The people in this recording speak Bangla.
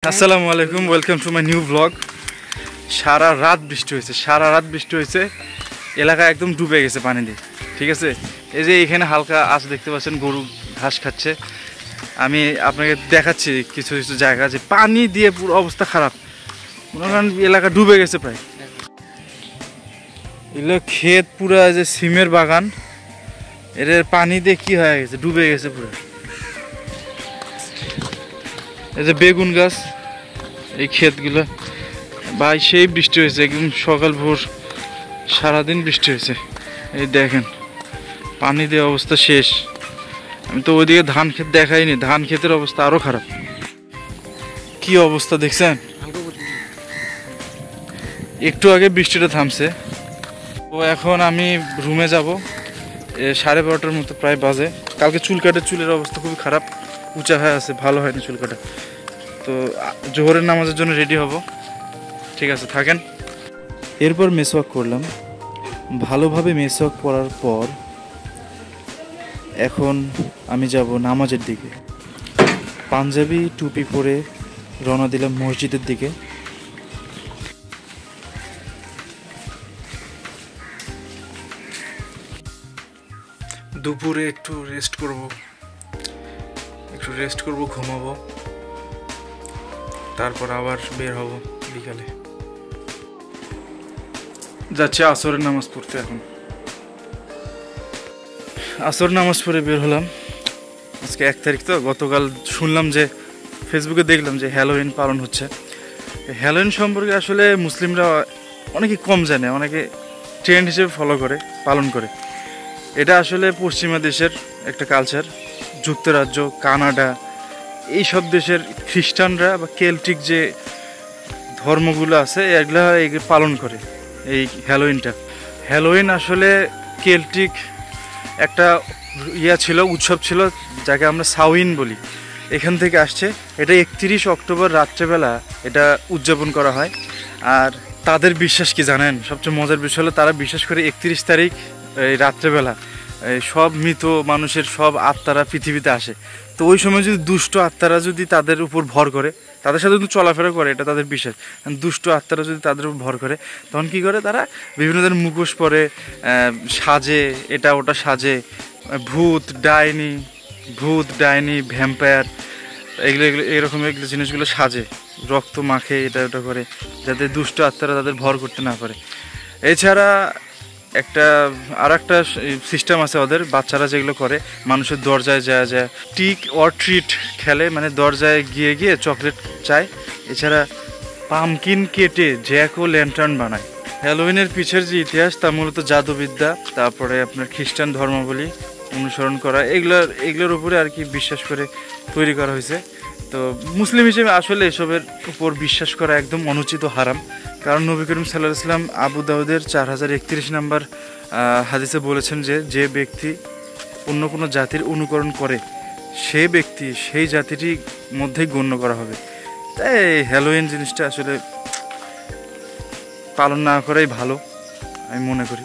আসসালামু আলাইকুম, welcome to my new blog. সারা রাত বৃষ্টি হয়েছে, এলাকা একদম ডুবে গেছে পানি দিয়ে। ঠিক আছে, এই যে এখানে হালকা আজ দেখতে পাচ্ছেন গরু ঘাস খাচ্ছে। আমি আপনাকে দেখাচ্ছি কিছু কিছু জায়গা যে পানি দিয়ে পুরো অবস্থা খারাপ, মনে করেন এলাকা ডুবে গেছে প্রায়। এগুলো ক্ষেত পুরো যে সিমের বাগান, এর পানি দিয়ে কি হয়ে গেছে, ডুবে গেছে পুরো। এই যে বেগুন গাছ, এই ক্ষেতগুলো ভাই সেই বৃষ্টি হয়েছে, একদম সকাল ভোর সারাদিন বৃষ্টি হয়েছে। এই দেখেন পানি দিয়ে অবস্থা শেষ। আমি তো ওইদিকে ধান ক্ষেত দেখাইনি, ধান ক্ষেতের অবস্থা আরো খারাপ। কি অবস্থা দেখছেন? একটু আগে বৃষ্টিটা থামছে। তো এখন আমি রুমে যাব, 12:30টার মতো প্রায় বাজে। কালকে চুলের অবস্থা খুবই খারাপ, উঁচা হয়ে আছে, ভালো হয়নি চুল কাটা। তো জোহরের নামাজের জন্য রেডি হব। ঠিক আছে, থাকেন। এরপর মেসওয়াক করলাম, ভালোভাবে মেসওয়াক করার পর এখন আমি যাব নামাজের দিকে। পাঞ্জাবি টুপি পরে রওনা দিলাম মসজিদের দিকে। দুপুরে একটু রেস্ট করব, ঘুমাবো, তারপর আবার বের হব বিকালে। যাচ্ছি আসরের নামাজ পড়তে। এখন আসর নামাজ পড়ে বের হলাম। আজকে 1 তারিখ, তো গতকাল শুনলাম যে ফেসবুকে দেখলাম যে হ্যালোউইন পালন হচ্ছে। হ্যালোউইন সম্পর্কে আসলে মুসলিমরা অনেকে কম জানে, অনেকে ট্রেন্ড হিসেবে পালন করে। এটা আসলে পশ্চিমা দেশের একটা কালচার। যুক্তরাজ্য, কানাডা, এই সব দেশের খ্রিস্টানরা বা কেল্টিক যে ধর্মগুলো আছে এগুলো পালন করে এই হ্যালোউইন আসলে কেল্টিক একটা উৎসব ছিল, যাকে আমরা সাউইন বলি, এখান থেকে আসছে। এটা 31 অক্টোবর রাত্রেবেলা এটা উদযাপন করা হয়। আর তাদের বিশ্বাস কি জানেন? সবচেয়ে মজার বিষয় হলো তারা বিশ্বাস করে 31 তারিখ এই রাত্রেবেলা সব মৃত মানুষের সব আত্মারা পৃথিবীতে আসে। তো ওই সময় যদি দুষ্ট আত্মারা যদি তাদের উপর ভর করে, তাদের সাথে কিন্তু চলাফেরা করে, এটা তাদের বিশ্বাস। দুষ্ট আত্মারা যদি তাদের উপর ভর করে, তখন কী করে তারা বিভিন্ন ধরনের মুখোশ পরে সাজে, এটা ওটা সাজে, ভূত ডাইনি ভ্যাম্পায়ার, এগুলো জিনিসগুলো সাজে, রক্ত মাখে, এটা ওটা করে, যাতে দুষ্ট আত্মারা তাদের ভর করতে না পারে। এছাড়া আর একটা সিস্টেম আছে ওদের, বাচ্চারা যেগুলো করে, মানুষের দরজায় যায় টিক অর ট্রিট খেলে, মানে দরজায় গিয়ে চকলেট চায়। এছাড়া পামকিন কেটে জ্যাক ও ল্যান্টার্ন বানায়। হ্যালোউইনের পিছের যে ইতিহাস, তা মূলত জাদুবিদ্যা, তারপরে আপনার খ্রিস্টান ধর্মাবলী অনুসরণ করা, এগুলোর উপরে আর কি বিশ্বাস করে তৈরি করা হয়েছে। তো মুসলিম হিসেবে আসলে এসবের উপর বিশ্বাস করা একদম অনুচিত, হারাম। কারণ নবী করিম সাল্লাল্লাহু আলাইহি ওয়াসাল্লাম আবু দাউদের 4031 নম্বর হাদিসে বলেছেন যে ব্যক্তি অন্য কোনো জাতির অনুকরণ করে, সে ব্যক্তি সেই জাতিটির মধ্যেই গণ্য করা হবে। তাই হ্যালোউইন জিনিসটা আসলে পালন না করাই ভালো, আমি মনে করি।